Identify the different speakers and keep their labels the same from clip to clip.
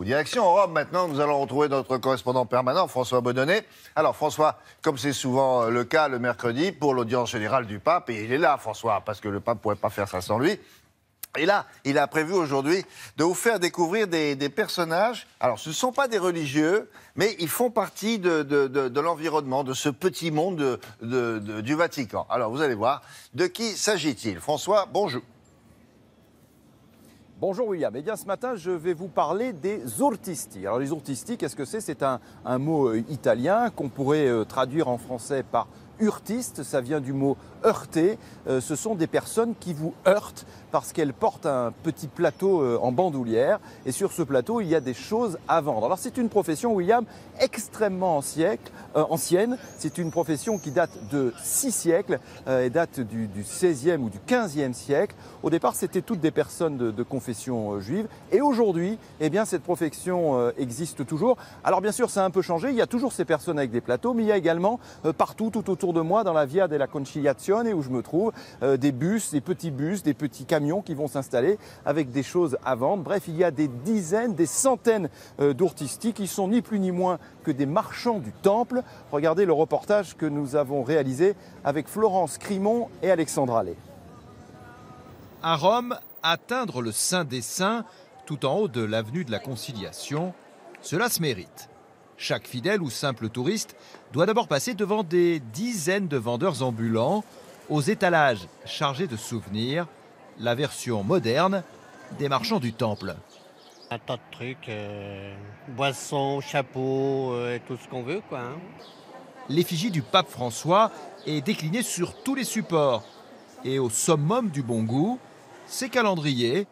Speaker 1: Direction Rome maintenant, nous allons retrouver notre correspondant permanent, François Bononnet. Alors François, comme c'est souvent le cas le mercredi, pour l'audience générale du pape, et il est là François, parce que le pape ne pourrait pas faire ça sans lui. Et là, il a prévu aujourd'hui de vous faire découvrir des personnages. Alors, ce ne sont pas des religieux, mais ils font partie de l'environnement, de ce petit monde du Vatican. Alors, vous allez voir, de qui s'agit-il? François, bonjour.
Speaker 2: Bonjour William. Eh bien ce matin, je vais vous parler des urtisti. Alors les urtisti, qu'est-ce que c'est? C'est un mot italien qu'on pourrait traduire en français par urtiste. Ça vient du mot heurter. Ce sont des personnes qui vous heurtent parce qu'elles portent un petit plateau en bandoulière. Et sur ce plateau, il y a des choses à vendre. Alors c'est une profession, William, extrêmement ancienne. C'est une profession qui date de 6 siècles et date du 16e ou du 15e siècle. Au départ, c'était toutes des personnes de confession juive. Et aujourd'hui, eh bien, cette profession existe toujours. Alors bien sûr, ça a un peu changé. Il y a toujours ces personnes avec des plateaux, mais il y a également partout, tout autour de moi, dans la Via della Conciliazione, où je me trouve, des bus, des petits camions qui vont s'installer avec des choses à vendre. Bref, il y a des dizaines, des centaines d'urtisti qui sont ni plus ni moins que des marchands du temple. Regardez le reportage que nous avons réalisé avec Florence Crimon et Alexandra Lay.
Speaker 3: À Rome, atteindre le Saint des Saints, tout en haut de l'avenue de la Conciliation, cela se mérite. Chaque fidèle ou simple touriste doit d'abord passer devant des dizaines de vendeurs ambulants aux étalages chargés de souvenirs, la version moderne des marchands du temple.
Speaker 4: Un tas de trucs, boissons, chapeaux, tout ce qu'on veut, quoi. Hein.
Speaker 3: L'effigie du pape François est déclinée sur tous les supports. Et au summum du bon goût, ces calendriers,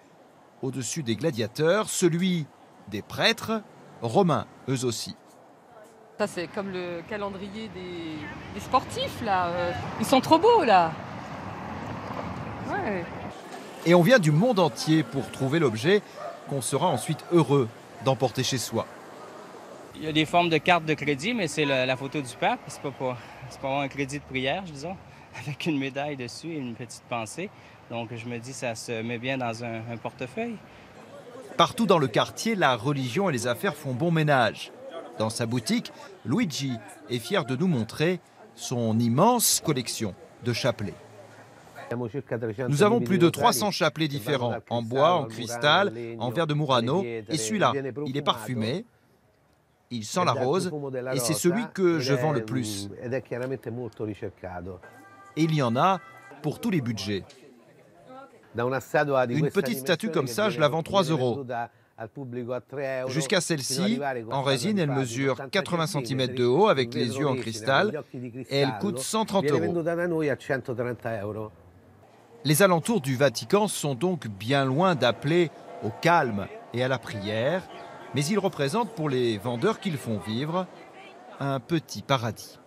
Speaker 3: au-dessus des gladiateurs, celui des prêtres, romains eux aussi.
Speaker 5: Ça, c'est comme le calendrier des sportifs, là. Ils sont trop beaux, là. Ouais.
Speaker 3: Et on vient du monde entier pour trouver l'objet qu'on sera ensuite heureux d'emporter chez soi.
Speaker 6: Il y a des formes de cartes de crédit, mais c'est la photo du pape. C'est pas un crédit de prière, disons, avec une médaille dessus et une petite pensée. Donc je me dis, ça se met bien dans un portefeuille.
Speaker 3: Partout dans le quartier, la religion et les affaires font bon ménage. Dans sa boutique, Luigi est fier de nous montrer son immense collection de chapelets. Nous avons plus de 300 chapelets différents, en bois, en cristal, en verre de Murano. Et celui-là, il est parfumé, il sent la rose, et c'est celui que je vends le plus. Et il y en a pour tous les budgets. Une petite statue comme ça, je la vends 3 €. Jusqu'à celle-ci, en résine, elle mesure 80 cm de haut avec les yeux en cristal et elle coûte 130 €. Les alentours du Vatican sont donc bien loin d'appeler au calme et à la prière, mais ils représentent pour les vendeurs qui le font vivre un petit paradis.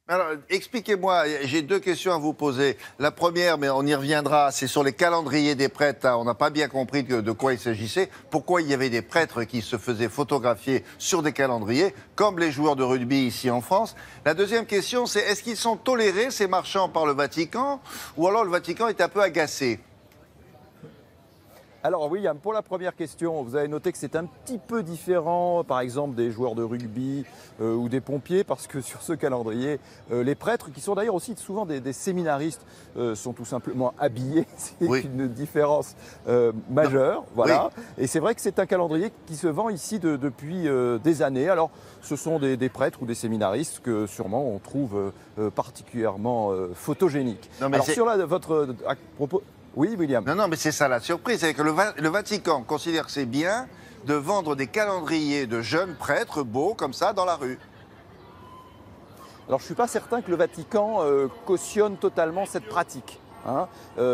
Speaker 1: Alors, expliquez-moi, j'ai 2 questions à vous poser. La première, mais on y reviendra, c'est sur les calendriers des prêtres. On n'a pas bien compris de quoi il s'agissait. Pourquoi il y avait des prêtres qui se faisaient photographier sur des calendriers, comme les joueurs de rugby ici en France. La deuxième question, c'est est-ce qu'ils sont tolérés, ces marchands, par le Vatican, ou alors le Vatican est un peu agacé ?
Speaker 2: Alors William, pour la première question, vous avez noté que c'est un petit peu différent, par exemple, des joueurs de rugby ou des pompiers, parce que sur ce calendrier, les prêtres, qui sont d'ailleurs aussi souvent des séminaristes, sont tout simplement habillés. C'est une différence majeure. Voilà. Oui. Et c'est vrai que c'est un calendrier qui se vend ici depuis des années. Alors, ce sont des prêtres ou des séminaristes que sûrement on trouve particulièrement photogéniques. Non, mais alors, sur votre propos... Oui, William.
Speaker 1: Non, mais c'est ça la surprise, c'est que le Vatican considère que c'est bien de vendre des calendriers de jeunes prêtres beaux comme ça dans la rue.
Speaker 2: Alors je ne suis pas certain que le Vatican cautionne totalement cette pratique. Hein.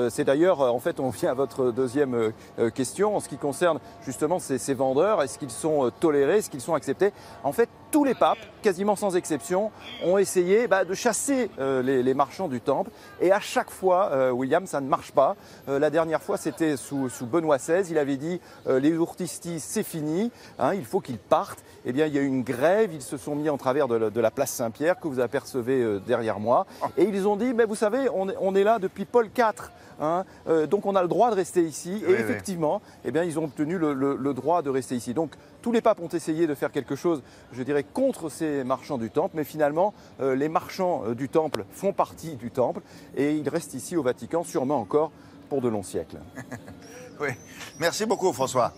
Speaker 2: C'est d'ailleurs, en fait, on vient à votre deuxième question en ce qui concerne justement ces vendeurs. Est-ce qu'ils sont tolérés, est-ce qu'ils sont acceptés? En fait, tous les papes, quasiment sans exception, ont essayé de chasser les marchands du temple. Et à chaque fois, William, ça ne marche pas. La dernière fois, c'était sous Benoît XVI. Il avait dit les urtistis, c'est fini, hein, il faut qu'ils partent. Eh bien, il y a eu une grève. Ils se sont mis en travers de la place Saint-Pierre que vous apercevez derrière moi. Et ils ont dit, mais vous savez, on est là depuis Paul IV. Hein, donc on a le droit de rester ici. Et effectivement, eh bien, ils ont obtenu le droit de rester ici. Donc tous les papes ont essayé de faire quelque chose, je dirais, contre ces marchands du temple. Mais finalement, les marchands du temple font partie du temple. Et ils restent ici au Vatican, sûrement encore pour de longs siècles.
Speaker 1: Oui. Merci beaucoup, François.